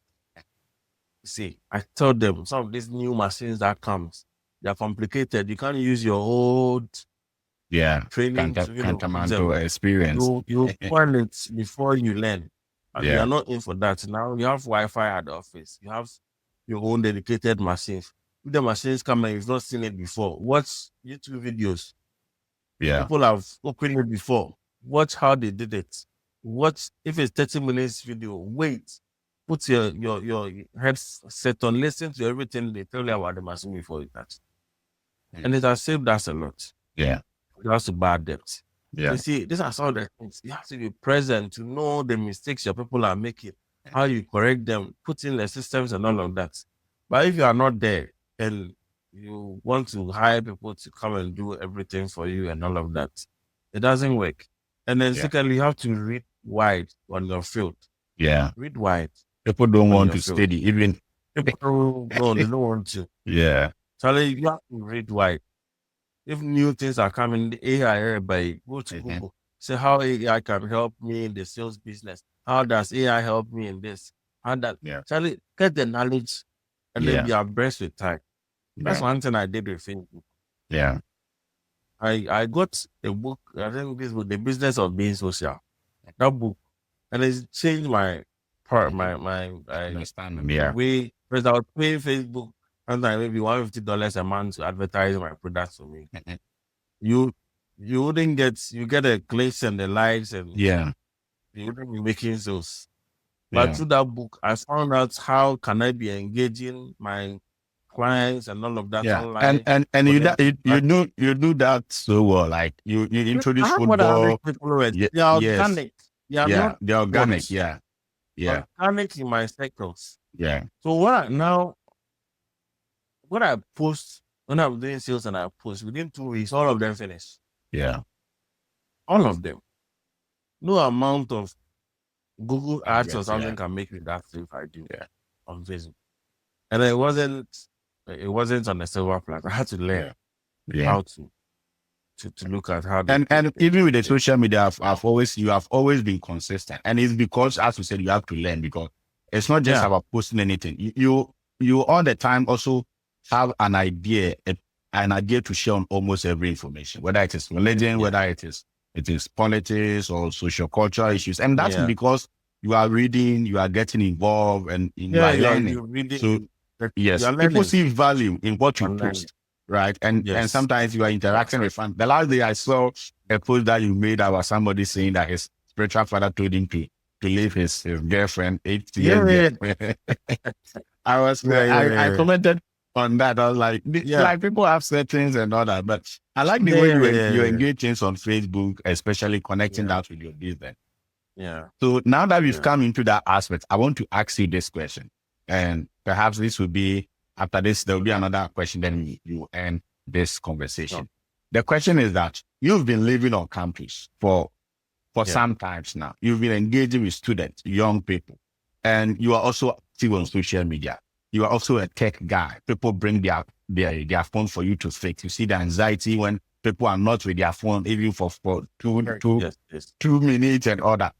See, I told them some of these new machines that comes, they're complicated. You can't use your old training experience. You plan it before you learn. And you are not in for that. Now you have Wi-Fi at the office. You have your own dedicated machines. If the machines come and you've not seen it before, watch YouTube videos. People have opened it before. Watch how they did it. Watch if it's 30 minutes video. Wait. Put your headset on. Listen to everything they tell you about the machine before you touch. And it has saved us a lot. Yeah. It has to bad debt. Yeah. You see, these are some of the things. You have to be present to know the mistakes your people are making, how you correct them, put in the systems and all of that. But if you are not there and you want to hire people to come and do everything for you and all of that, it doesn't work. And then secondly, you have to read wide on your field. Yeah. Read wide. People don't on want your to field. study, even. People, no, they don't want to. Yeah. Charlie, you have to read why. If new things are coming, the AI, everybody go to Mhm. Google. Say how AI can help me in the sales business. How does AI help me in this? How that Yeah. Charlie, get the knowledge and then Yeah. be abreast with time. That's Yeah. one thing I did with Facebook. Yeah. I got a book, I think this was The Business of Being Social. That book. And it's changed my part, my Understand. the Yeah. way, because I was paying Facebook sometimes maybe $150 a month to advertise my products for me. Mhm. You wouldn't you get the clicks and the likes and Yeah. you wouldn't be making sales. But Yeah. through that book, I found out how can I be engaging my clients and all of that Yeah. And online and for you them that to you do that so well. Like you I introduce have more than 100 football. followers. Yeah. They are Yes. organic. They are Yeah. not The organic. bots. Yeah. Yeah. Organic in my circles. Yeah. So what I post when I'm doing sales and I post within 2 weeks, all of them finish. Yeah. All of them. No amount of Google Ads or Yes. something Yeah. can make me that if I do Yeah. on Facebook. And it wasn't on the silver platter. I had to learn Yeah. Yeah. how to look at how And even with the they- social media, you have always been consistent, and it's because, as you said, you have to learn because it's not just yeah. about posting anything. You all the time also have an idea to share on almost every information, whether it is religion, Yeah. whether it is politics or social cultural issues, and that's Yeah. because you are reading, you are getting involved, and you are learning. You're reading. So yes, you're people learning. see value in what you You're learning. post, right? And Yes. sometimes you are interacting with fans. The last day I saw a post that you made about somebody saying that his spiritual father told him to leave his girlfriend 8 years. I was I commented on that. I was like, like people have settings and all that, but I like the way you engage things on Facebook, especially connecting that with your business. Yeah. So now that we've come into that aspect, I want to ask you this question, and perhaps this will be after this. There will be another question. Then you end this conversation. Sure. The question is that you've been living on campus for some times now. You've been engaging with students, young people, and you are also active on social media. You are also a tech guy. People bring their phone for you to fix. You see the anxiety when people are not with their phone, even for 2 minutes and all that.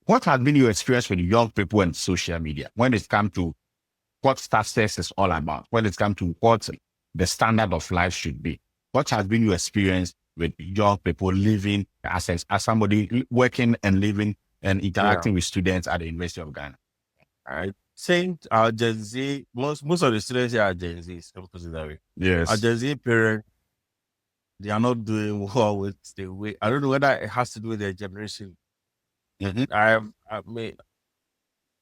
What has been your experience with young people and social media when it comes to what success is all about, when it comes to what the standard of life should be? What has been your experience with young people living as somebody working and living and interacting with students at the University of Ghana? I think our Gen Z, most of the students here are Gen Zs, I'm putting it that way. Yes. Our Gen Z parents, they are not doing well with the way. I don't know whether it has to do with their generation. Mm-hmm.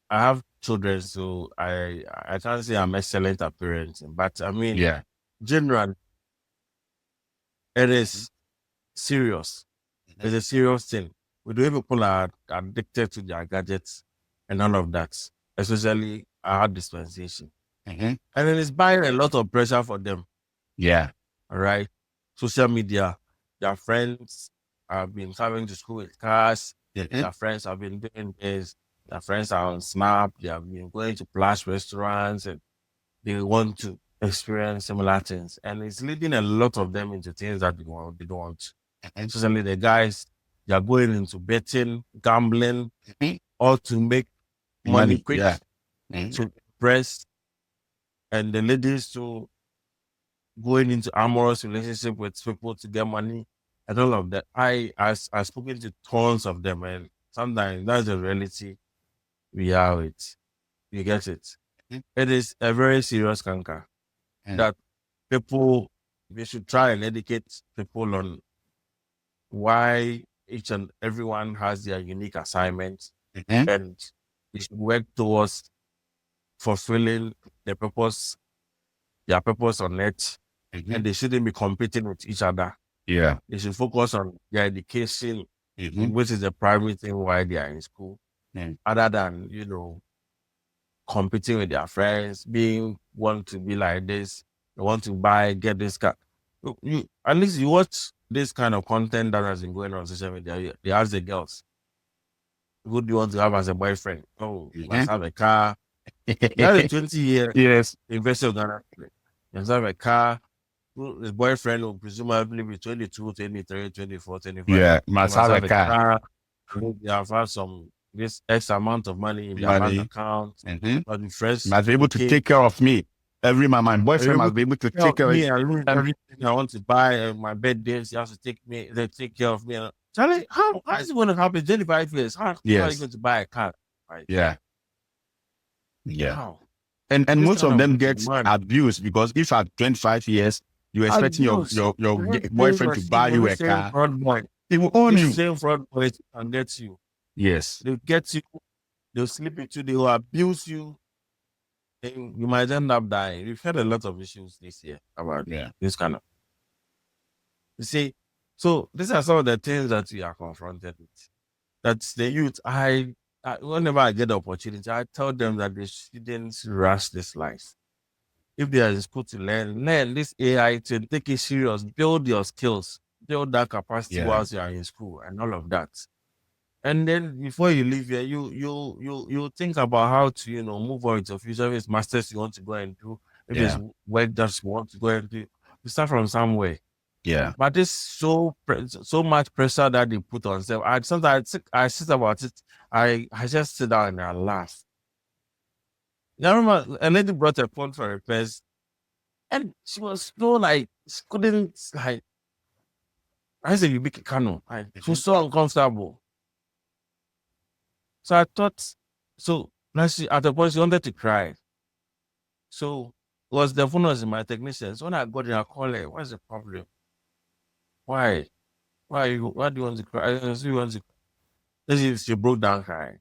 I have children, so I can't say I'm excellent at parenting, but I mean, generally, it is serious. It's a serious thing. We do people are addicted to their gadgets and all of that, especially our dispensation. Mm-hmm. And it is buying a lot of pressure for them. Yeah. All right. Social media, their friends have been coming to school with cars. Mm-hmm. Their friends have been doing this. Their friends are on Snap. They have been going to plush restaurants and they want to experience similar things. And it's leading a lot of them into things that they don't want. And especially the guys, they are going into betting, gambling, or to make money quick to press. And the ladies to going into amorous relationship with people to get money and all of that. I've spoken to tons of them, and sometimes that's the reality we are with. You get it? It is a very serious canker that we should try and educate people on why each and everyone has their unique assignments, and we should work towards fulfilling their purpose on it. And they shouldn't be competing with each other. Yeah. They should focus on their education, which is the primary thing why they are in school, other than, competing with their friends, want to be like this, they want to get this car. At least you watch this kind of content that has been going on social media. They ask the girls, who do you want to have as a boyfriend? Oh, you must have a car, That's a 20-year Yes. investor of Ghana. You have a car. His boyfriend will presumably be 22, 23, 24, 25. Yeah. You Must must have a have a car. car. You have had this X amount of money in their bank Money. account. Mm-hmm. Must be fresh. Must be able to Okay. take care of me. Every month, my Are you boyfriend able must be able to to take care of me and every. everything I want to buy? My birthdays, he has to take care of me. Charlie, how is it going to happen? 25 years. How are you Yes. going to buy a car? Right? Yeah. Yeah. How? And This most kind of of them get man. abused because if at 25 years you're expecting Abuse. your This boyfriend to buy you a same car, fraud boy. he will own This you. same fraud boy can get you. Yes. They'll get you. They'll sleep with you. They will abuse you. And you might end up dying. We've had a lot of issues this year about Yeah. this kind of. You see, so these are some of the things that we are confronted with. That's the youth. Whenever I get the opportunity, I tell them that they shouldn't rush this life. If they are in school to learn this AI to take it serious, build your skills, build that capacity Yeah. whilst you are in school and all of that. And then before you leave here, you think about how to move on with your future. If it's masters you want to go and do, if it's work that you want to go and do, you start from somewhere. Yeah. But this so much pressure that they put on themselves. Sometimes I sit about it. I just sit down and I laugh. I remember a lady brought a phone for repairs, and she was so like she couldn't like. I said, "You make a canoe." She was so uncomfortable. So I thought, now she at the point she wanted to cry. So the phone was in my technician. So when I got in, I called her. What's the problem? Why? Why do you want to cry? I said, you want to cry. She broke down crying.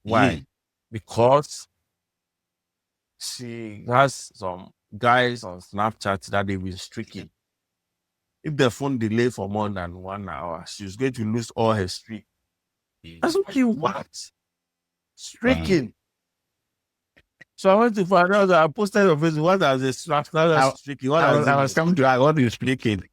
Why? Yeah. Because she has some guys on Snapchat that they've been streaking. If the phone delay for more than 1 hour, she's going to lose all her streak. I said, okay, what? Streaking. So I went to find out that I posted on Facebook, what does a streaking? I was coming to ask, what is streaking?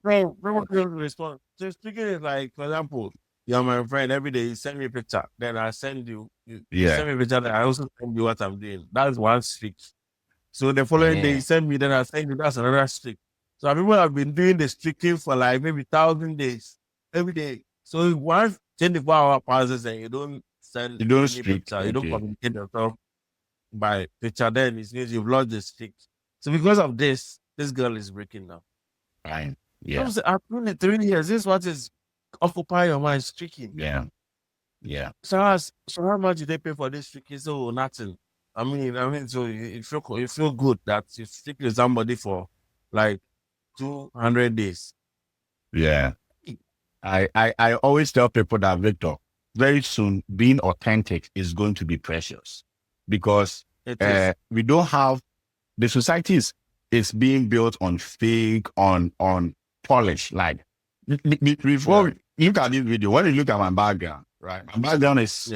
Bro, respond. So streaking is like, for example, you're my friend, every day you send me a picture, then I send you send me a picture, then I also send you what I'm doing. That's one streak. So the following day you send me, then I send you, that's another streak. So people have been doing the streaking for like maybe 1,000 days, every day. So once 24-hour passes and you don't send any streak, picture, you don't communicate yourself by picture, then it means you've lost the streak. So because of this girl is breaking down. Right. Yeah. I've been in 3 years. This is what is occupying your mind, streaking. Yeah. Yeah. So how much did they pay for this streaking? So nothing. I mean, so you feel good that you stick with somebody for like 200 days. Yeah. I always tell people that, Victor, very soon being authentic is going to be precious because we don't have the society is being built on fake, on polish. Like before you look at this video, when you look at my background, right? My background is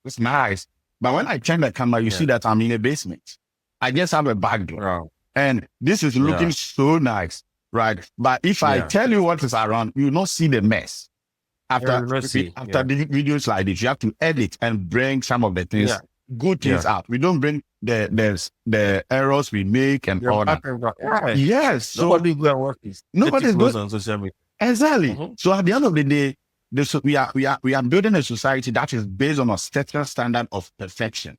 it's nice. But when I turn the camera, you see that I'm in a basement. I just have a background. And this is looking so nice, right? But if I tell you what is around, you will not see the mess. After the videos like this, you have to edit and bring some of the things, good things out. We don't bring the errors we make and all that. Yes. So nobody go and work this. Nobody's good on social media. Exactly. So at the end of the day, we are building a society that is based on a certain standard of perfection.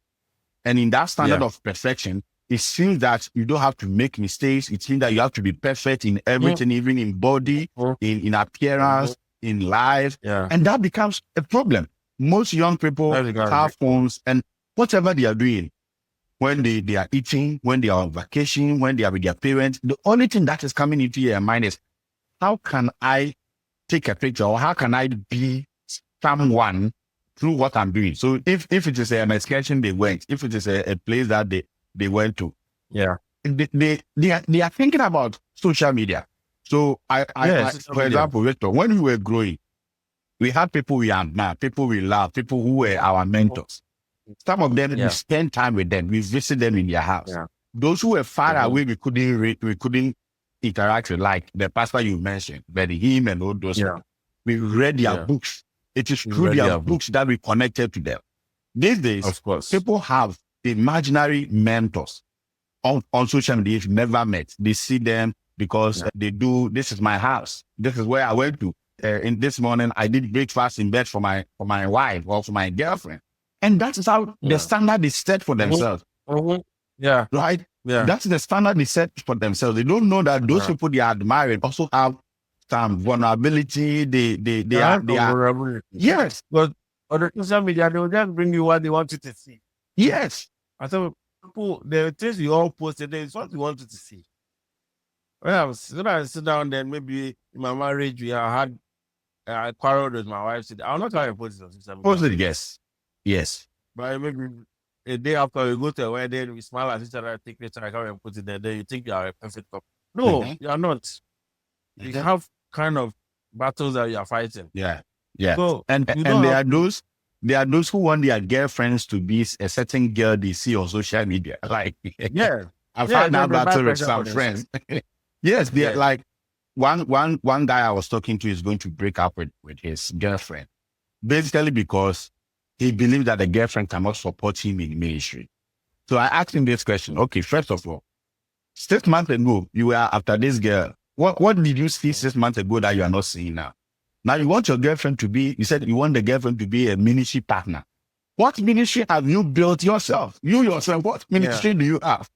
And in that standard of perfection, it seems that you don't have to make mistakes. It seems that you have to be perfect in everything, even in body, in appearance, in life. And that becomes a problem. Most young people have phones and whatever they are doing, when they are eating, when they are on vacation, when they are with their parents, the only thing that is coming into your mind is, how can I take a picture or how can I be someone through what I'm doing? So if it is an excursion they went, if it is a place that they went to, they are thinking about social media. So I for example, Victor, when we were growing, we had people we admire, people we love, people who were our mentors. Some of them, we spend time with them, we visit them in their house. Those who were far away, we couldn't interact with, like the pastor you mentioned, but him and all those. We read their books. It is through their books that we connected to them. These days, Of course. people have imaginary mentors on social media you've never met. They see them because they do, this is my house. This is where I went to. In this morning, I did breakfast in bed for my wife or for my girlfriend. And that is how the standard is set for themselves. Yeah. Right? Yeah. That's the standard they set for themselves. They don't know that those people they are admiring also have some vulnerability. They are vulnerability. Yes. But on the social media, they will just bring you what they want you to see. Yes. I thought people, the things you all posted there is what you wanted to see. When I sit down, then maybe in my marriage, I quarreled with my wife. I'll not try to post it on social media. Post it, yes. Yes. But maybe a day after we go to a wedding, we smile at each other, take picture, I come and put it there. Then you think you are a perfect couple. No, you are not. You have kind of battles that you are fighting. Yeah. Yeah. So, and there are those who want their girlfriends to be a certain girl they see on social media. Like, yeah. I found that battle with some friends. Yes, they're like one guy I was talking to is going to break up with his girlfriend, basically because he believed that the girlfriend cannot support him in ministry. So I asked him this question. Okay, first of all, 6 months ago, you were after this girl. What did you see 6 months ago that you are not seeing now? Now you want your girlfriend to be, you said you want the girlfriend to be a ministry partner. What ministry have you built yourself? You yourself, what ministry do you have?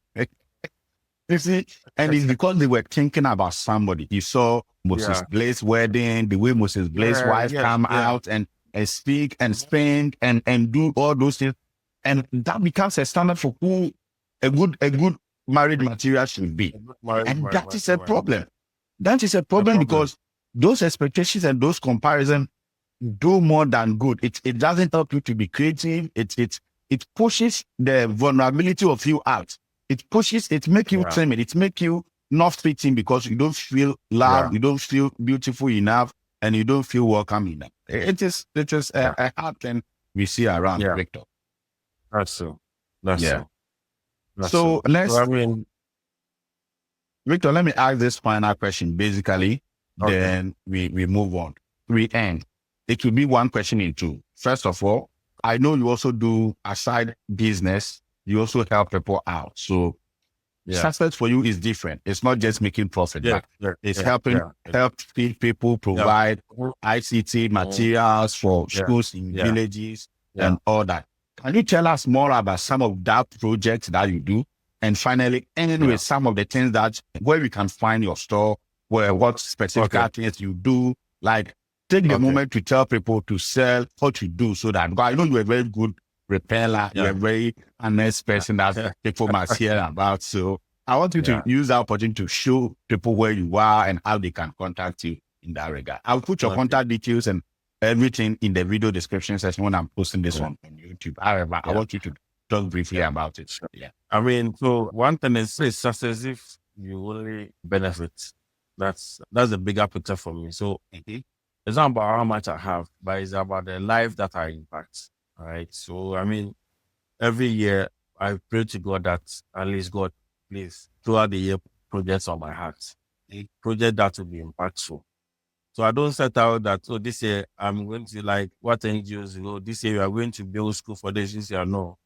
You see, and it's because they were thinking about somebody. You saw Moses Blaze's wedding, the way Moses Blaze's wife come out and speak and sing and do all those things. And that becomes a standard for who a good married material should be. And that is a problem. That is a problem because those expectations and those comparisons do more than good. It doesn't help you to be creative. It pushes the vulnerability of you out. It makes you timid. It makes you not fitting because you don't feel loved, you don't feel beautiful enough, and you don't feel welcome enough. It is a hard thing we see around, Victor. That's so. That's so. So Victor, let me ask this final question. Basically, then we move on. We end. It will be one question in two. First of all, I know you also do a side business. You also help people out. So success for you is different. It's not just making profit. It's helping feed people, provide ICT materials for schools in villages and all that. Can you tell us more about some of that projects that you do? And finally, end with some of the things that where we can find your store, what specific things you do. Like, take the moment to tell people to sell what you do so that, I know you're a very good repeller. You're a very honest person that people must hear about. So I want you to use that opportunity to show people where you are and how they can contact you in that regard. I'll put your contact details and everything in the video description section when I'm posting this one on YouTube. However, I want you to talk briefly about it. I mean, so one thing is success if you only benefit. That's the bigger picture for me. So it's not about how much I have, but it's about the life that I impact. All right. So, I mean, every year I pray to God that at least God, please, throughout the year, projects on my heart, a project that will be impactful. So I don't set out that, this year I'm going to like what NGOs go, this year you are going to build school for this year. No.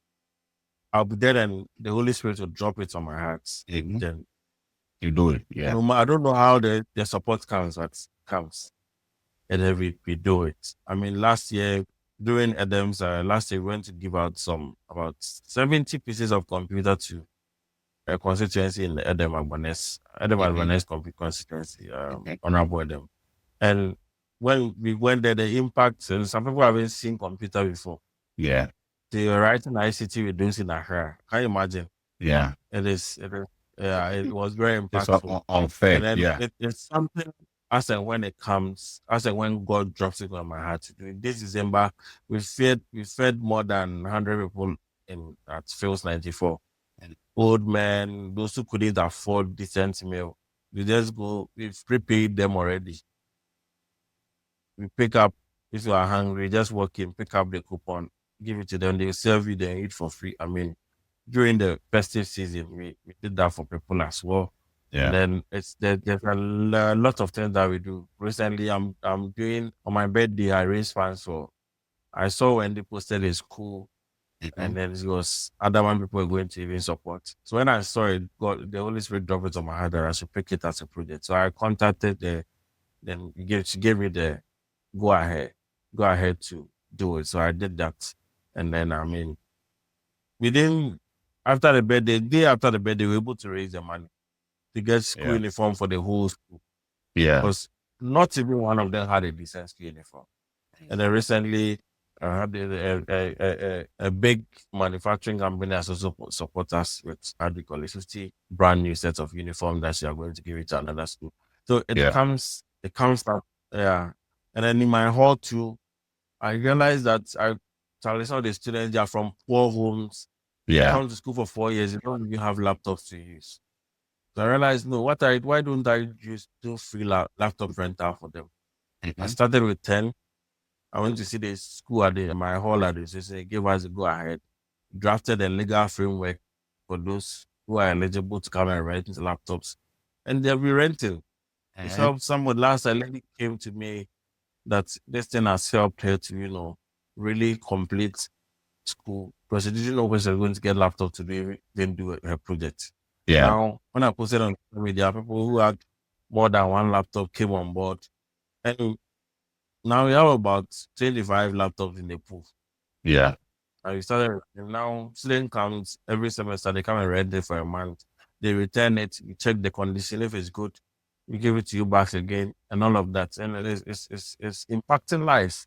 I'll be there and the Holy Spirit will drop it on my heart. Then you do it. Yeah. I don't know how the support comes, and then we do it. I mean, last year, during Adams, last year we went to give out about 70 pieces of computer to a constituency in the Adam Agbanes constituency, Honorable Adam. And when we went there, the impact, and some people haven't seen computer before. Yeah. They were writing ICT with those in Accra. Can you imagine? Yeah. It was very impactful. It's unfair. It's something. As and when it comes, as and when God drops it on my heart to do it. This December, we fed more than 100 people at Phil's 94. And old men, those who couldn't afford decent meal, we just go, we've prepaid them already. We pick up, if you are hungry, just walk in, pick up the coupon, give it to them, they'll serve you, they eat for free. I mean, during the festive season, we did that for people as well. Yeah. And then there's a lot of things that we do. Recently, I'm doing on my birthday. I raise funds for. I saw when they posted a school And then it was other one people were going to even support. So when I saw it, God, the Holy Spirit dropped it on my heart that I should pick it as a project. So I contacted then she gave me the go ahead to do it. So I did that. And then, I mean, after the birthday, day after the birthday, we were able to raise the money to get school uniform for the whole school. Yeah. Because not even one of them had a decent school uniform. And then recently, I had a big manufacturing company has also support us with, how do you call it, 50 brand new sets of uniform that you are going to give it to another school. So it comes up, yeah. And then in my hall too, I realized that some of the students, they are from poor homes. They come to school for 4 years, they don't even have laptops to use. So I realized, no, why don't I do free laptop rental for them? I started with 10. I went to see the school at my hall at this. They gave us a go ahead. Drafted a legal framework for those who are eligible to come and rent laptops. And they'll be renting. It helped someone. Last a lady came to me that this thing has helped her to, really complete school. Because she didn't know when she was going to get laptop to do her project. Yeah. Now, when I posted on social media, people who had more than one laptop came on board. And now we have about 25 laptops in the pool. Yeah. And we started, and now student comes every semester, they come and rent it for a month. They return it, you check the condition. If it's good, we give it to you back again, and all of that. And it's impacting lives.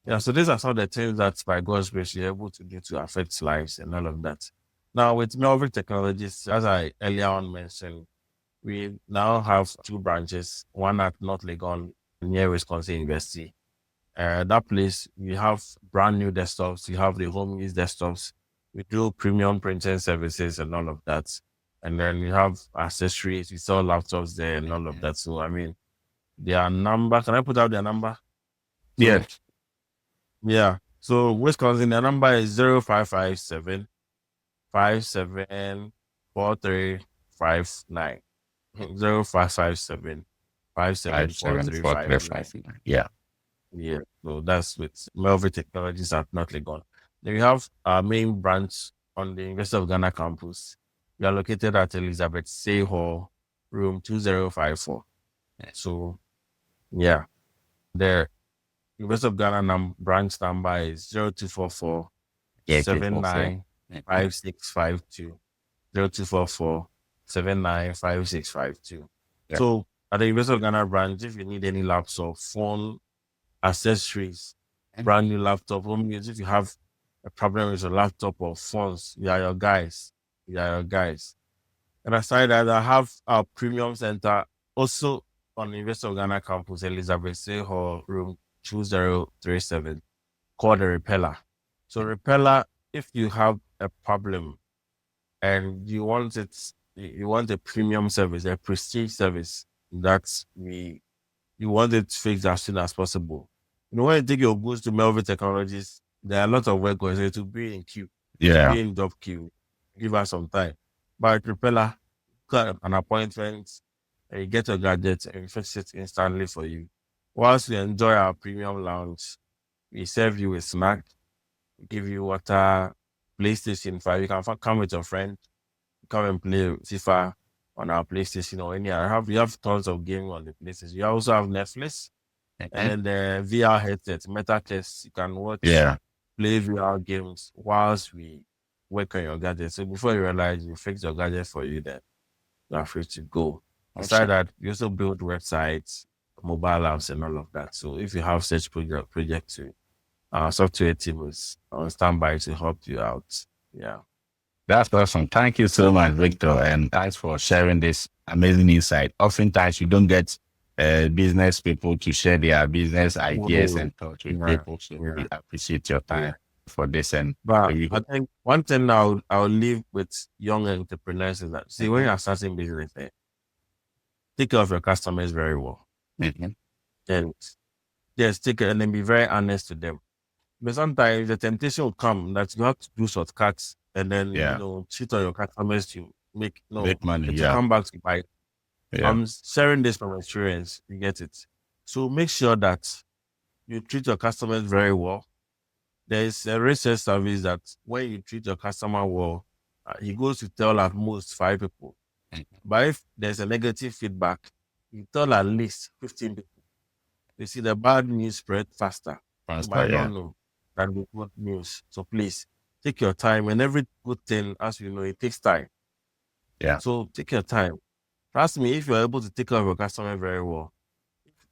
Yeah, so these are some of the things that by God's grace you're able to do to affect lives and all of that. Now with Melvin Technologies, as I earlier on mentioned, we now have 2 branches, one at North Legon near Wisconsin University. That place, we have brand new desktops, we have the home use desktops, we do premium printing services and all of that. And then we have accessories, we sell laptops there and all of that. So, I mean, their number, can I put out their number? Yes. Yeah. So Wisconsin, the number is 0557 574359. 0557 574359. Yeah. Yeah. So that's with Melvin Technologies at North Legon. Then we have our main branch on the University of Ghana campus. We are located at Elizabeth Say Hall, room 2054. So, yeah. The University of Ghana branch number is 0244 795652. 0244 795652. So, at the University of Ghana branch, if you need any laptop, phone, accessories, brand new laptop, home use, if you have a problem with your laptop or phones, we are your guys. And aside that, I have our premium center also on the University of Ghana campus, Elizabeth Say Hall, room 2037, called the Repeller. So Repeller, if you have a problem and you want a premium service, a prestige service that you want it fixed as soon as possible. When you take your goods to Melvin Technologies, there are a lot of work going on to be in queue. Yeah. Be in job queue. Give us some time. But Repeller, got an appointment, and you get your gadget and we fix it instantly for you. Whilst we enjoy our premium lounge, we serve you a snack, give you water, PlayStation 5. You can come with your friend, come and play FIFA on our PlayStation or any other. We have tons of games on the PlayStation. You also have Netflix and the VR headset, MetaQuest. You can watch, play VR games whilst we work on your gadget. So before you realize, we fix your gadget for you, then you are free to go. Aside that, we also build websites, mobile apps, and all of that. So if you have such project too, our software team is on standby to help you out. Yeah. That's awesome. Thank you so much, Victor. And thanks for sharing this amazing insight. Oftentimes, you don't get business people to share their business ideas and thoughts with people. So we appreciate your time for this. But I think one thing I'll leave with young entrepreneurs is that, see, when you're starting business, take care of your customers very well. And yes, take care and then be very honest to them. But sometimes the temptation will come that you have to do shortcuts and then cheat on your customers to make money. To come back to buy. I'm sharing this from experience. You get it. So make sure that you treat your customers very well. there is a research service that when you treat your customer well, he goes to tell at most 5 people. But if there's a negative feedback, you tell at least 15 people. You see, the bad news spread faster. You might not know than the good news. So please take your time. And every good thing, as you know, it takes time. Yeah. So take your time. Trust me, if you're able to take care of your customer very well,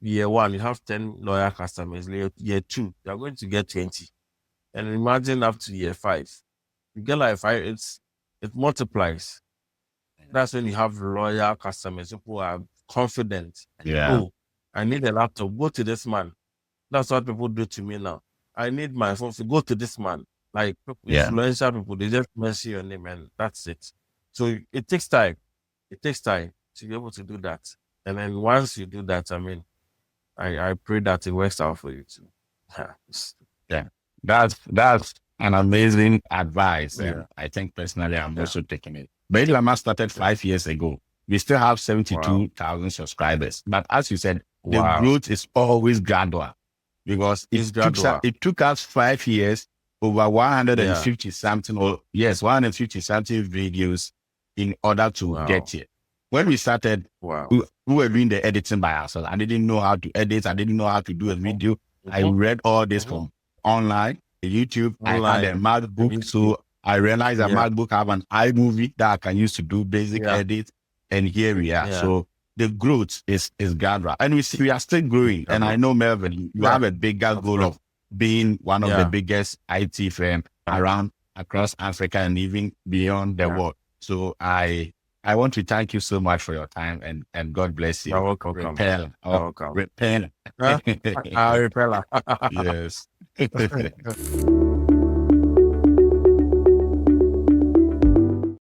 year 1, you have 10 loyal customers. Year 2, you're going to get 20. And imagine up to year 5. You get like 5, it multiplies. That's when you have loyal customers. People are confident. Yeah. Oh, I need a laptop. Go to this man. That's what people do to me now. I need my phone. So go to this man. Like influential people, they just mention your name and that's it. So it takes time. It takes time to be able to do that. And then once you do that, I mean, I pray that it works out for you too. Yeah. That's an amazing advice. Yeah. And I think personally, I'm also taking it. But Lama started 5 years ago. We still have 72,000 subscribers. But as you said, the growth is always gradual because it took us 5 years, over 150 something, 150 something videos in order to get here. When we started, we were doing the editing by ourselves. I didn't know how to edit. I didn't know how to do a video. I read all this from online, YouTube. I had a MacBook. So I realized that MacBook have an iMovie that I can use to do basic edit. And here we are. So the growth is gradual. And we are still growing. And I know, Melvin, you have a bigger goal of being one of the biggest IT firms across Africa and even beyond the world. So I want to thank you so much for your time and God bless you. You're welcome. Repel. Welcome. Repel. Repeller. Yes.